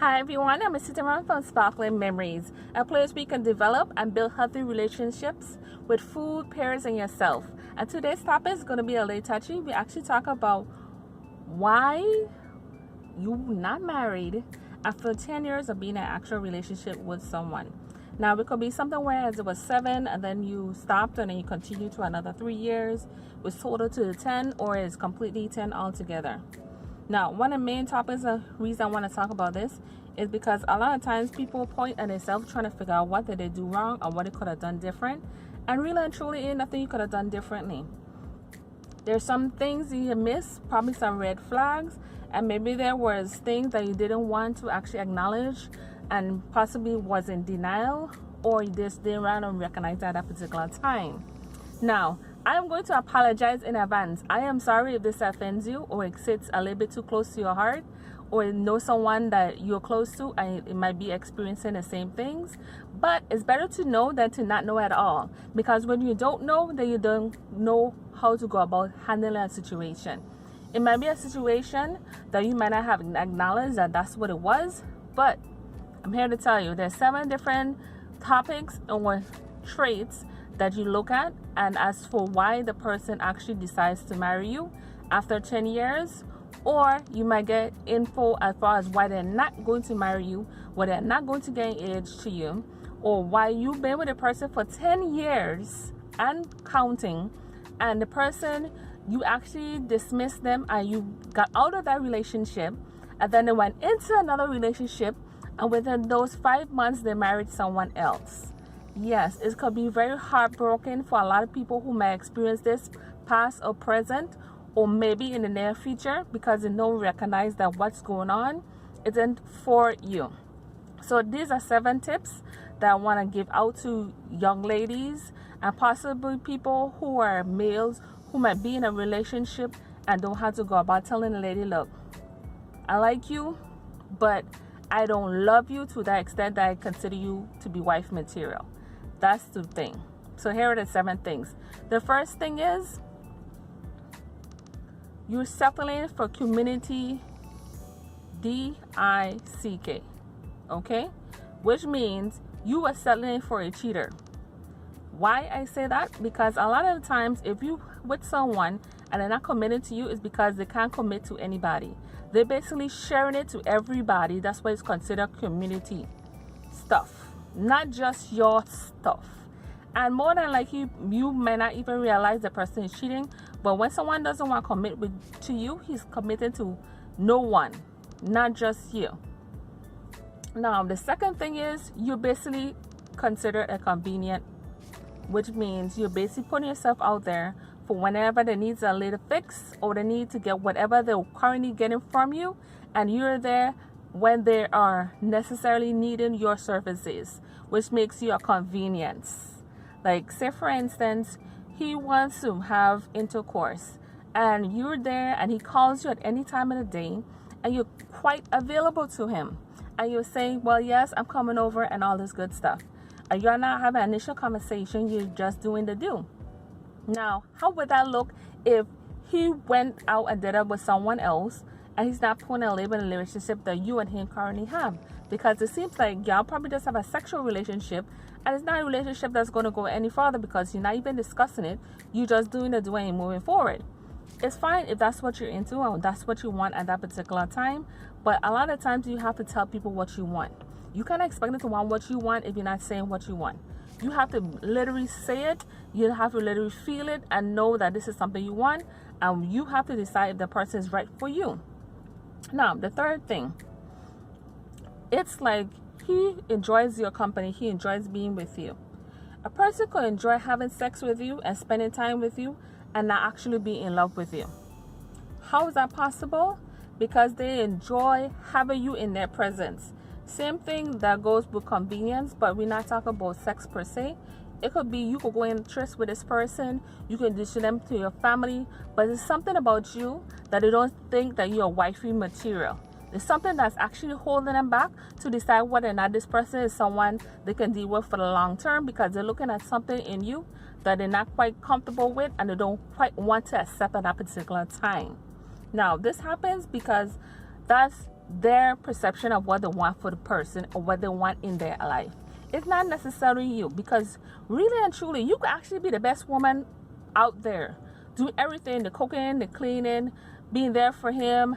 Hi everyone, I'm Sitaram from Sparkling Memories, a place where you can develop and build healthy relationships with food, pairs, and yourself. And today's topic is going to be a little touchy. We actually talk about why you're not married after 10 years of being in an actual relationship with someone. Now, it could be something whereas it was 7 and then you stopped and then you continue to another 3 years, which total to 10, or is completely 10 altogether. Now, one of the main topics, the reason I want to talk about this is because a lot of times people point at themselves trying to figure out what did they do wrong or what they could have done different. And really and truly ain't nothing you could have done differently. There's some things you missed, probably some red flags, and maybe there was things that you didn't want to actually acknowledge and possibly was in denial, or you just didn't want to recognize at that particular time. Now, I am going to apologize in advance. I am sorry if this offends you or it sits a little bit too close to your heart, or you know someone that you're close to and it might be experiencing the same things. But it's better to know than to not know at all, because when you don't know, then you don't know how to go about handling a situation. It might be a situation that you might not have acknowledged that that's what it was, but I'm here to tell you there's 7 different topics or traits that you look at, and as for why the person actually decides to marry you after 10 years, or you might get info as far as why they're not going to marry you, why they're not going to get engaged to you, or why you've been with a person for 10 years and counting, and the person, you actually dismissed them and you got out of that relationship, and then they went into another relationship, and within those 5 months they married someone else. Yes, it could be very heartbroken for a lot of people who may experience this past or present, or maybe in the near future, because they don't recognize that what's going on isn't for you. So these are 7 tips that I want to give out to young ladies and possibly people who are males who might be in a relationship and don't have to go about telling a lady, look, I like you, but I don't love you to that extent that I consider you to be wife material. That's the thing. So here are the 7 things. The first thing is you're settling for community DICK, okay? Which means you are settling for a cheater. Why I say that? Because a lot of the times if you with someone and they're not committed to you, it's because they can't commit to anybody. They're basically sharing it to everybody. That's why it's considered community stuff, not just your stuff. And more than likely, you may not even realize the person is cheating, but when someone doesn't want to commit to you, he's committed to no one, not just you. Now, the second thing is you're basically considered a convenient, which means you're basically putting yourself out there for whenever they needs a little fix or they need to get whatever they're currently getting from you, and you're there when they are necessarily needing your services, which makes you a convenience. Like, say for instance, he wants to have intercourse and you're there and he calls you at any time of the day and you're quite available to him and you're saying, well, yes, I'm coming over and all this good stuff, and you're not having an initial conversation, you're just doing the do. Now, how would that look if he went out and did it with someone else and he's not putting a label in the relationship that you and him currently have? Because it seems like y'all probably just have a sexual relationship, and it's not a relationship that's going to go any farther because you're not even discussing it. You're just doing the doing and moving forward. It's fine if that's what you're into or that's what you want at that particular time, but a lot of times you have to tell people what you want. You can't expect them to want what you want if you're not saying what you want. You have to literally say it. You have to literally feel it and know that this is something you want, and you have to decide if the person is right for you. Now, the third thing, it's like he enjoys your company. He enjoys being with you. A person could enjoy having sex with you and spending time with you and not actually be in love with you. How is that possible? Because they enjoy having you in their presence. Same thing that goes with convenience, but we're not talking about sex per se. It could be you could go in interest with this person, you can introduce them to your family, but there's something about you that they don't think that you're wifey material. There's something that's actually holding them back to decide whether or not this person is someone they can deal with for the long term, because they're looking at something in you that they're not quite comfortable with and they don't quite want to accept at that particular time. Now, this happens because that's their perception of what they want for the person or what they want in their life. It's not necessarily you, because really and truly, you could actually be the best woman out there, doing everything, the cooking, the cleaning, being there for him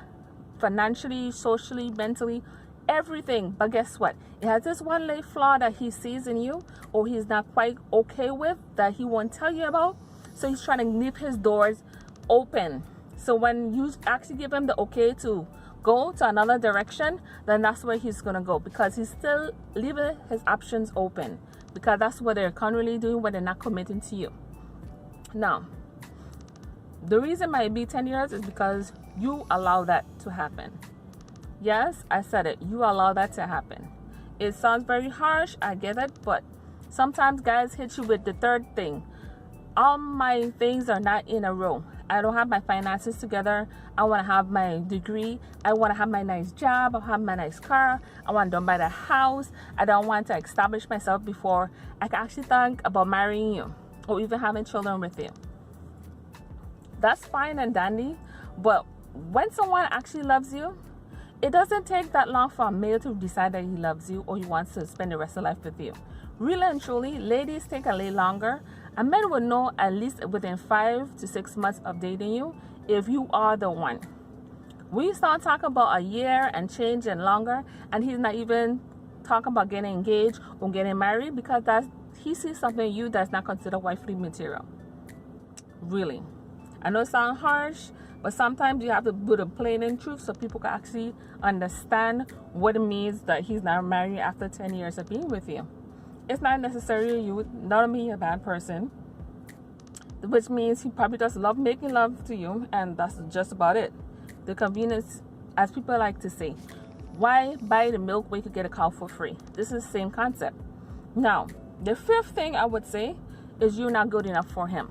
financially, socially, mentally, everything. But guess what? It has this one little flaw that he sees in you, or he's not quite okay with, that he won't tell you about. So he's trying to leave his doors open. So when you actually give him the okay to go to another direction, then that's where he's gonna go, because he's still leaving his options open, because that's what they're currently doing when they're not committing to you. Now, the reason might be 10 years is because you allow that to happen. Yes, I said it. You allow that to happen. It sounds very harsh, I get it, but sometimes guys hit you with the third thing. All my things are not in a row. I don't have my finances together. I want to have my degree. I want to have my nice job. I have my nice car. I want to buy the house. I don't want to establish myself before I can actually think about marrying you or even having children with you. That's fine and dandy, but when someone actually loves you, it doesn't take that long for a male to decide that he loves you or he wants to spend the rest of life with you. Really and truly, ladies take a little longer. A man will know at least within 5 to 6 months of dating you if you are the one. We start talking about a year and change and longer, and he's not even talking about getting engaged or getting married, because he sees something in you that's not considered wifely material. Really. I know it sounds harsh, but sometimes you have to put a plain and truth so people can actually understand what it means that he's not married after 10 years of being with you. It's not necessarily you, not me, a bad person, which means he probably just love making love to you, and that's just about it. The convenience, as people like to say, why buy the milk when you could get a cow for free? This is the same concept. Now, the fifth thing I would say is you're not good enough for him.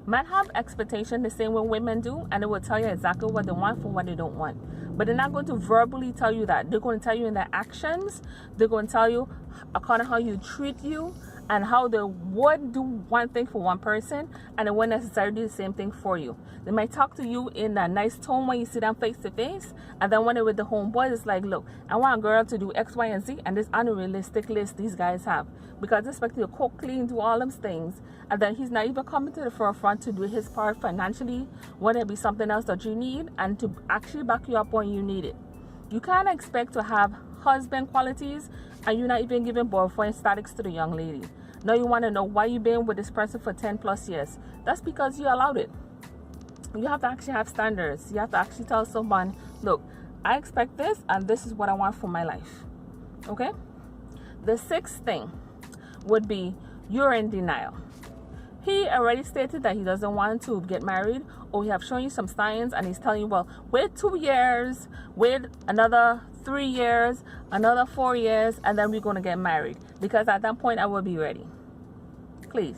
Men have expectation the same way women do, and they will tell you exactly what they want from what they don't want. But they're not going to verbally tell you that. They're going to tell you in their actions. They're going to tell you according to how you treat you, and how they would do one thing for one person and they won't necessarily do the same thing for you. They might talk to you in a nice tone when you see them face to face, and then when they're with the homeboys, it's like, look, I want a girl to do X, Y, and Z, and this unrealistic list these guys have, because they expect you to cook, clean, do all them things, and then he's not even coming to the forefront to do his part financially, whether it be something else that you need, and to actually back you up when you need it. You can't expect to have husband qualities and you're not even giving boyfriend status to the young lady. Now you want to know why you've been with this person for 10 plus years. That's because you allowed it. You have to actually have standards. You have to actually tell someone, look, I expect this and this is what I want for my life. Okay? The sixth thing would be you're in denial. He already stated that he doesn't want to get married, or he have shown you some signs and he's telling you, well, wait 2 years, wait another 3 years, another 4 years, and then we're going to get married, because at that point I will be ready. Please.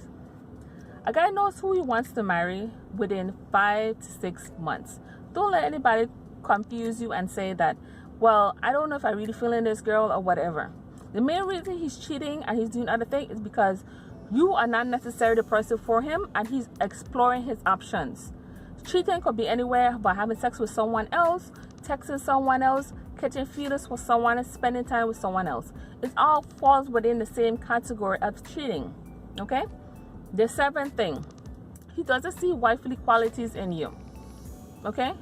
A guy knows who he wants to marry within 5 to 6 months. Don't let anybody confuse you and say that, well, I don't know if I really feel in this girl or whatever. The main reason he's cheating and he's doing other things is because you are not necessarily the person for him, and he's exploring his options. Cheating could be anywhere, but having sex with someone else, texting someone else, catching feelings with someone, and spending time with someone else. It all falls within the same category of cheating. Okay? The seventh thing, he doesn't see wifely qualities in you. Okay?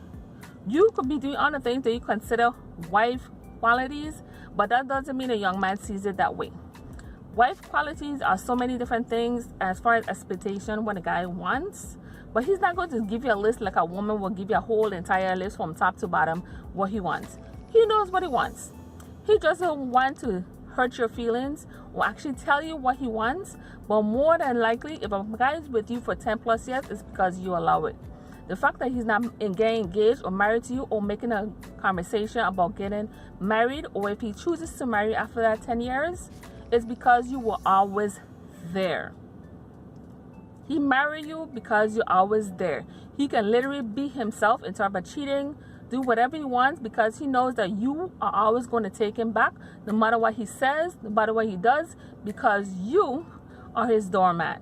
You could be doing other things that you consider wife qualities, but that doesn't mean a young man sees it that way. Wife qualities are so many different things as far as expectation, what a guy wants, but he's not going to give you a list like a woman will give you a whole entire list from top to bottom what he wants. He knows what he wants. He doesn't want to hurt your feelings or actually tell you what he wants, but more than likely, if a guy is with you for 10 plus years, it's because you allow it. The fact that he's not getting engaged or married to you, or making a conversation about getting married, or if he chooses to marry after that 10 years, it's because you were always there. He married you because you're always there. He can literally be himself in terms of cheating, do whatever he wants, because he knows that you are always going to take him back, no matter what he says, no matter what he does, because you are his doormat.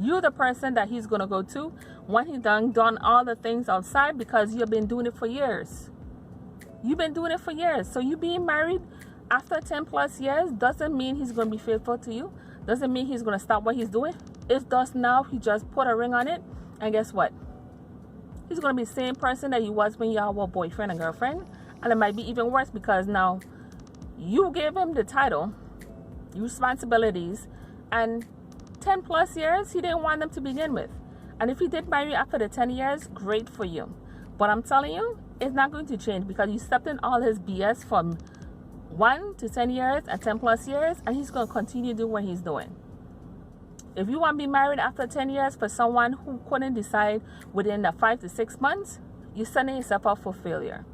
You're the person that he's going to go to when he's done all the things outside, because you've been doing it for years. You've been doing it for years. So you being married after 10 plus years doesn't mean he's going to be faithful to you. Doesn't mean he's going to stop what he's doing. It does now. He just put a ring on it. And guess what? He's going to be the same person that he was when y'all were boyfriend and girlfriend. And it might be even worse because now you gave him the title, responsibilities, and 10 plus years, he didn't want them to begin with. And if he did marry you after the 10 years, great for you. But I'm telling you, it's not going to change because you stepped in all his BS from 1 to 10 years and 10 plus years, and he's going to continue doing what he's doing. If you want to be married after 10 years for someone who couldn't decide within the 5 to 6 months, you're setting yourself up for failure.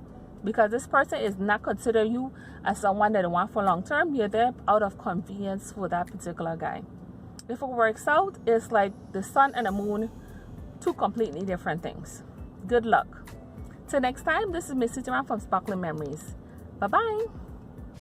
Because this person is not consider you as someone that they want for long term. You're there out of convenience for that particular guy. If it works out, it's like the sun and the moon, two completely different things. Good luck. Till next time, this is Miss Sitaram from Sparkling Memories. Bye-bye.